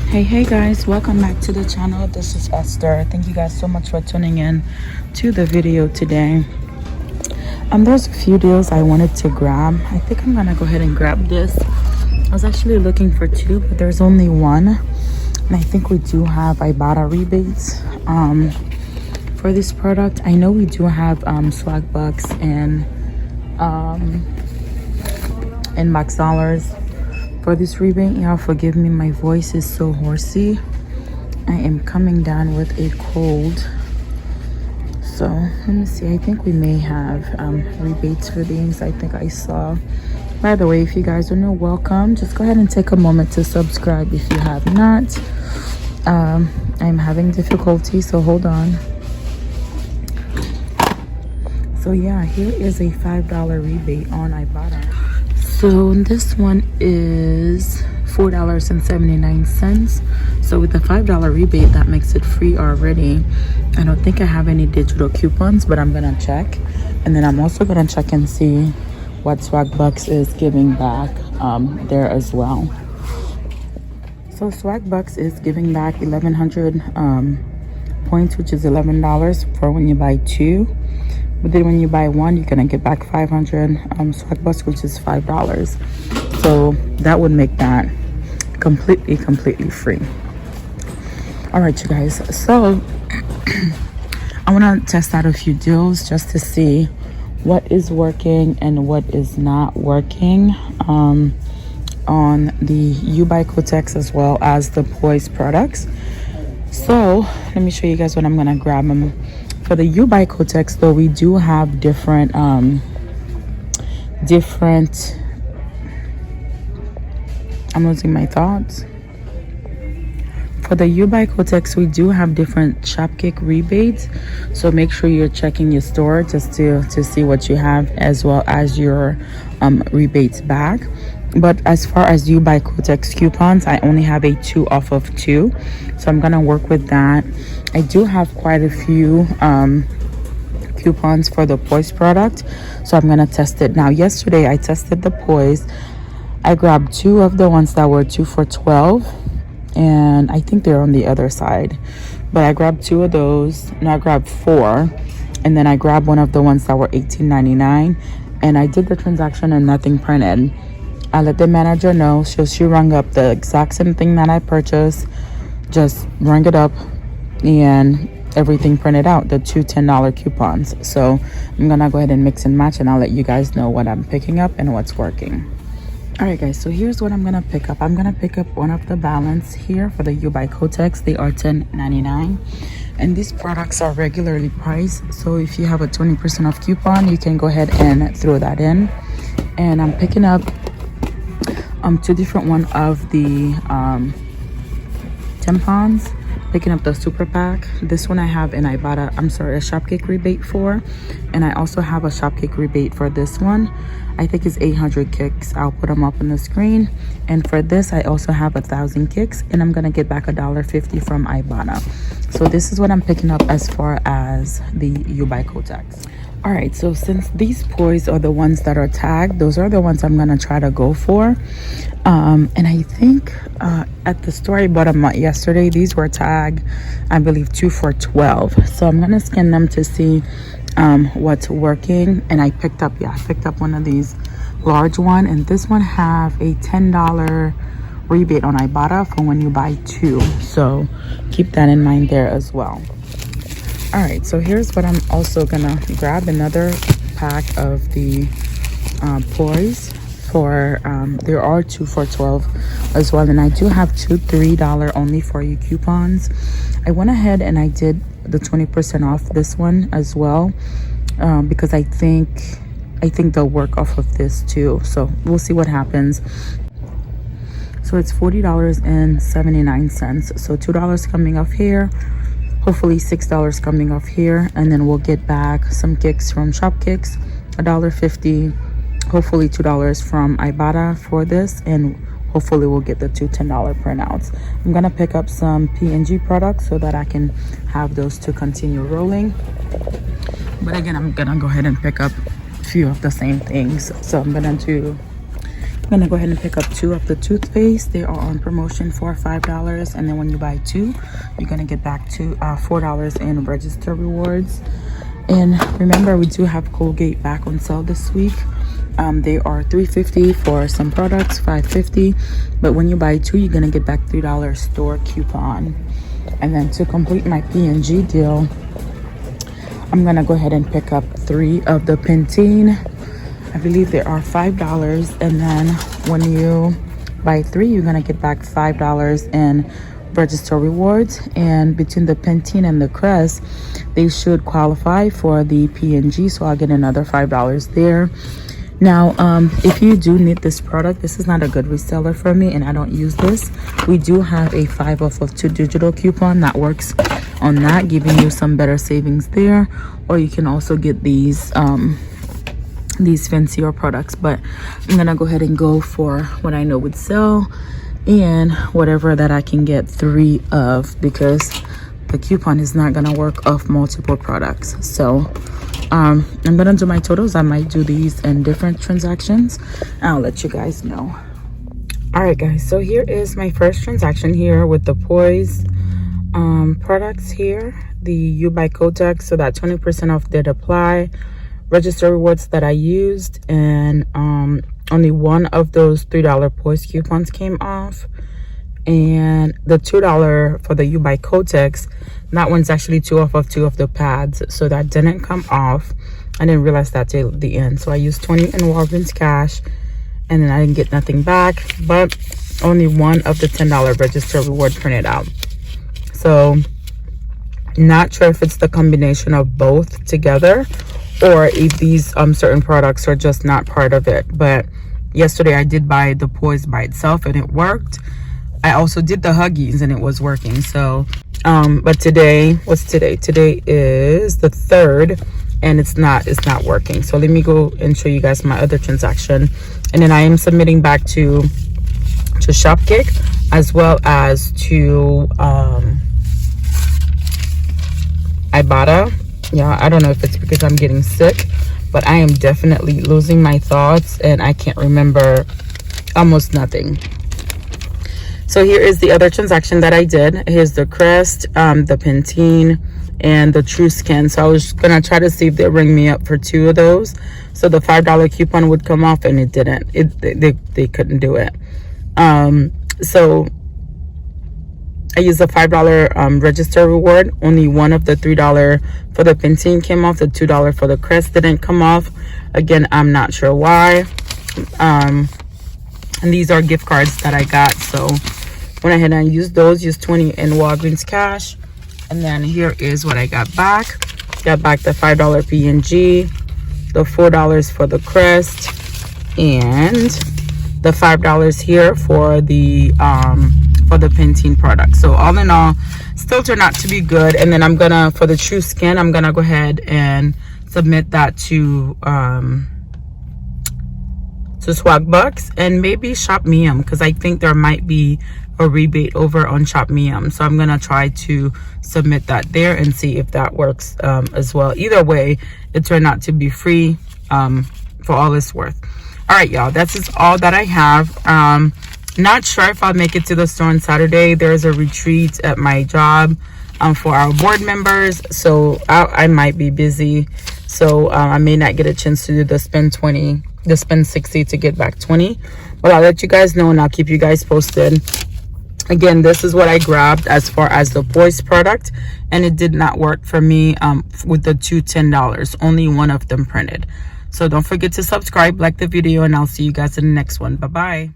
Hey guys, welcome back to the channel. This is Esther. Thank you guys so much for tuning in to the video today. There's a few deals I wanted to grab. I think I'm gonna go ahead and grab this. I was actually looking for two, but there's only one, and I think we do have Ibotta rebates for this product. I know we do have swag bucks and max dollars for this rebate. Y'all forgive me, my voice is so horsey. I am coming down with a cold, so let me see. I think we may have rebates for these. I think I saw. By the way, if you guys are new, welcome. Just go ahead and take a moment to subscribe if you have not. I'm having difficulty, so hold on. So yeah, here is a $5 rebate on Ibotta. So this one is $4.79. So with the $5 rebate, that makes it free already. I don't think I have any digital coupons, but I'm gonna check. And then I'm also gonna check and see what Swag Bucks is giving back there as well. So Swag Bucks is giving back 1,100 points, which is $11 for when you buy two. But then when you buy one, you're gonna get back 500 Swag Bucks, which is $5. So that would make that completely free. All right, you guys. So I want to test out a few deals just to see what is working and what is not working on the You by Kotex as well as the Poise products. So let me show you guys what I'm gonna grab them. For the You by Kotex, though, we do have different I'm losing my thoughts. For the You by Kotex, we do have different Shopkick rebates, so make sure you're checking your store just to see what you have, as well as your rebates back. But as far as You by Kotex coupons, I only have a 2 off of 2, so I'm gonna work with that. I do have quite a few coupons for the Poise product, so I'm gonna test it now. Yesterday I tested the Poise. I grabbed 2 of the ones that were 2 for $12, and I think they're on the other side, but I grabbed 2 of those. No, I grabbed 4, and then I grabbed one of the ones that were $18.99, and I did the transaction and nothing printed. I let the manager know, so she rung up the exact same thing that I purchased, just rung it up, and everything printed out, the 2 $10 coupons. So I'm gonna go ahead and mix and match, and I'll let you guys know what I'm picking up and what's working. All right, guys, so here's what I'm gonna pick up. I'm gonna pick up one of the balance here for the You by Kotex. They are $10.99, and these products are regularly priced, so if you have a 20% off coupon, you can go ahead and throw that in. And I'm picking up 2 different one of the tampons, picking up the super pack. This one I have an Ibotta, a Shopkick rebate for, and I also have a Shopkick rebate for this one. I think it's 800 kicks. I'll put them up on the screen. And for this, I also have 1,000 kicks, and I'm gonna get back $1.50 from Ibotta. So this is what I'm picking up as far as the You by Kotex. All right, so since these Poise are the ones that are tagged, those are the ones I'm gonna try to go for. And I think at the store I bought them yesterday, these were tagged, I believe, 2 for $12. So I'm gonna scan them to see what's working. And I picked up one of these large one, and this one have a $10 rebate on Ibotta for when you buy 2. So keep that in mind there as well. All right, so here's what I'm also gonna grab, another pack of the Poise for there are 2 for $12 as well, and I do have 2 $3 only for you coupons. I went ahead and I did the 20% off this one as well, because I think they'll work off of this too, so we'll see what happens. So it's $40.79, so $2 coming off here, hopefully $6 coming off here, and then we'll get back some kicks from Shopkicks, $1.50, hopefully $2 from Ibotta for this, and hopefully we'll get the 2 $10 printouts. I'm gonna pick up some P&G products so that I can have those to continue rolling. But again, I'm gonna go ahead and pick up a few of the same things. So I'm gonna do I'm gonna go ahead and pick up 2 of the toothpaste. They are on promotion for $5, and then when you buy 2, you're gonna get back to $4 in register rewards. And remember, we do have Colgate back on sale this week. They are $3.50 for some products, $5.50, but when you buy 2, you're gonna get back $3 store coupon. And then to complete my P&G deal, I'm gonna go ahead and pick up 3 of the Pantene. I believe they are $5, and then when you buy 3, you're gonna get back $5 in register rewards. And between the Pantene and the Crest, they should qualify for the P&G, so I'll get another $5 there. Now, if you do need this product, this is not a good reseller for me, and I don't use this. We do have a 5 off of 2 digital coupon that works on that, giving you some better savings there. Or you can also get these fancier products, but I'm gonna go ahead and go for what I know would sell and whatever that I can get 3 of, because the coupon is not gonna work off multiple products. So I'm gonna do my totals. I might do these in different transactions. I'll let you guys know. All right, guys, so here is my first transaction here with the Poise products here, the You by Kotex, so that 20% off did apply. Register rewards that I used, and only 1 of those $3 Poise coupons came off, and the $2 for the You by Kotex, that one's actually 2 off of 2 of the pads, so that didn't come off. I didn't realize that till the end, so I used 20 in Walgreens cash, and then I didn't get nothing back, but only 1 of the $10 register reward printed out. So not sure if it's the combination of both together, or if these certain products are just not part of it. But yesterday I did buy the Poise by itself and it worked. I also did the Huggies and it was working. So but today, what's today? Today is the 3rd, and it's not working. So let me go and show you guys my other transaction, and then I am submitting back to Shopkick as well as to Ibotta. Yeah, I don't know if it's because I'm getting sick, but I am definitely losing my thoughts and I can't remember almost nothing. So here is the other transaction that I did. Here's the Crest, the Pantene, and the True Skin. So I was gonna try to see if they ring me up for 2 of those, so the $5 coupon would come off, and it didn't. They couldn't do it. So I used a $5 register reward. Only 1 of the $3 for the Pantene came off. The $2 for the Crest didn't come off. Again, I'm not sure why. And these are gift cards that I got, so went ahead and used those. Used 20 in Walgreens cash, and then here is what I got back. Got back the $5 P&G, the $4 for the Crest, and the $5 here for the Pantene product. So all in all, still turned out to be good. And then I'm gonna, for the True Skin, I'm gonna go ahead and submit that to Swagbucks and maybe Shop Mium, because I think there might be a rebate over on Shop Mium. So I'm gonna try to submit that there and see if that works as well. Either way, it turned out to be free for all it's worth. All right, y'all, that's just all that I have. Not sure if I'll make it to the store on Saturday. There's a retreat at my job for our board members, so I might be busy. So I may not get a chance to do the spend 60 to get back 20. But I'll let you guys know and I'll keep you guys posted. Again, this is what I grabbed as far as the Poise product, and it did not work for me with the two $10. Only 1 of them printed. So don't forget to subscribe, like the video, and I'll see you guys in the next one. Bye-bye.